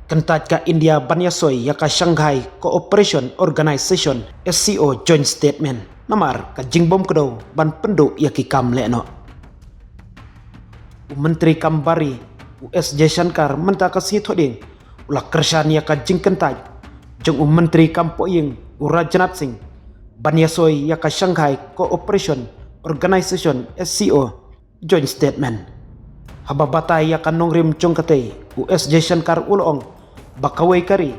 Kentat ka India Banyasoi ya ka Shanghai Cooperation Organization SCO Joint Statement namar ka jingbom kedo ban penduk ya ki kam lekno. Menteri Kambari US Jaishankar menta ka si thoding ula kersan ya ka jing kentat jeng Menteri Kampoying Rajnath Singh Banyasoi ya ka Shanghai Cooperation Organization SCO Joint Statement. Hababatai ya ka nongrim jong katei US Jaishankar ulong bakawai kari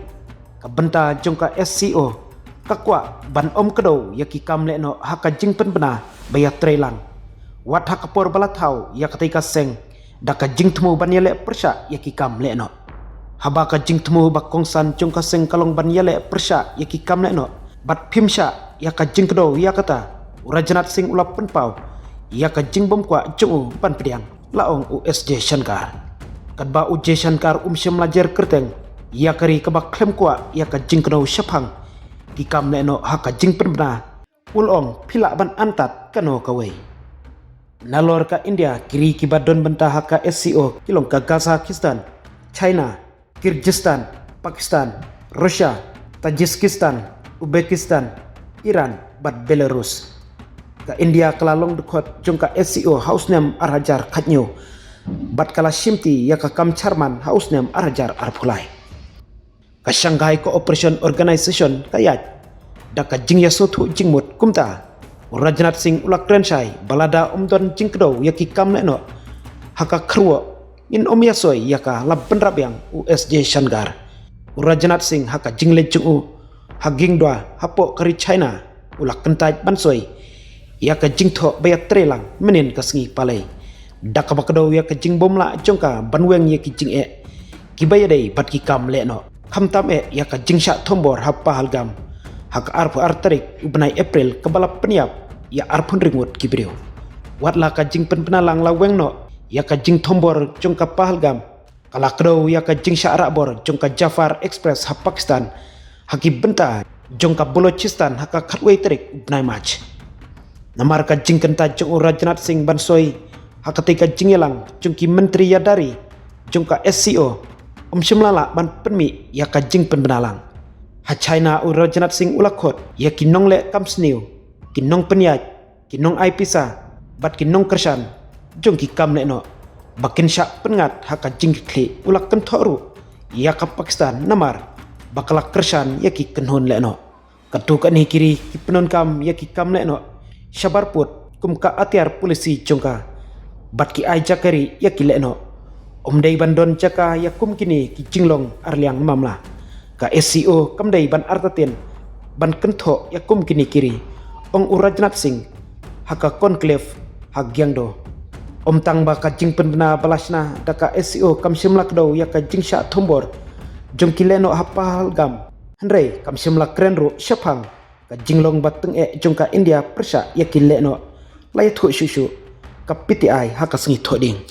ka benta jong ka SCO kakwa ban om kedo ya ki kam lekno haka jing pen bena baya trelang wat hakapor balathau ya katai ka seng da ka jing temu ban yale persya ya ki kam lekno haba ka jing temu bakongsan jong ka seng kalong ban yale persya ya ki kam lekno bat phimsya ya ka jing kedo ya kata Rajnath Singh ulap penpau ya ka jing bom kwa jong ban pediang laong US Jaishankar kadba US Jaishankar syam lajar kerteng ya kari kabak klem kwa ya ka jing kedo syapang ki kam lekno haka jing pen bena ulong phila ban antat kano kawai nalor ka India kiri kibadon benta haka SCO kilong ka Kazakhstan, China, Kyrgyzstan, Pakistan, Russia, Tajikistan, Uzbekistan, Iran, bat Belarus. Ka India kelalong dekot jong ka SCO hausnem arhajar khatnyo bat kala shimti ya ka kam charman hausnem arhajar arpulai. Ka Shanghai Cooperation Organization kayat da ka jing ya sotu jingmut kumta Rajnath Singh ulak renshai balada umdon jingkedo ya ki kam lekno haka krwo in yasoi ya ka labben rabyang US Jaishankar Rajnath Singh haka jingle jungu haging dwa hapo kari China ulak kentaj bansoi ya ka jingtho baya trelang menin ka sengi palai dak bakdo ya ka jingbom la jongka banweng ya ki jing ki baya dei bat ki kam lekno khamtam ya ka jingsha thombor happa halgam hak arpu artarik ubnai April kebalap peniap ya arpun ringut kibriu watla ka jing pen penalang laweng no ya ka jing thombor jongka pahalgam kala kedo ya ka jing syara bor jongka Jafar Express ha Pakistan haki benta jongka Balochistan haka khatwei terik ubnai mach namar ka jing kenta jong Rajnath Singh bansoi hakatika jingelang jongki menteri yadari jongka SCO syamlala ban penmi ya ka jing pen benalang ha China Rajnath Singh ulakot ya kinong le kam sniu kinong penyaj kinong ai pisa bat kinong kersan jong ki kam lekno bakin syak pengat haka jing kli ulak ken thoru ya ka Pakistan namar bakala kersan ya ki kenhon lekno katu ka ni kiri ki penon kam ya ki kam lekno syabar put kum ka atiar polisi jongka bat ki ai jakari ya ki lekno dei bandon jaka ya kum kini ki jinglong arliang mamla ka SCO kamdai ban artatin ban kentho ya kum kini kiri Rajnath Singh haka conclave hagyangdo tang ba ka jing penbena balasna daka SCO kam simlak do ya ka jing sha thombor jong kileno hapal gam hendrei kam simlak krenro syapang ka jinglong bateng jong ka India persya ya kileno lai thu shushu ka PTI haka sengi thoding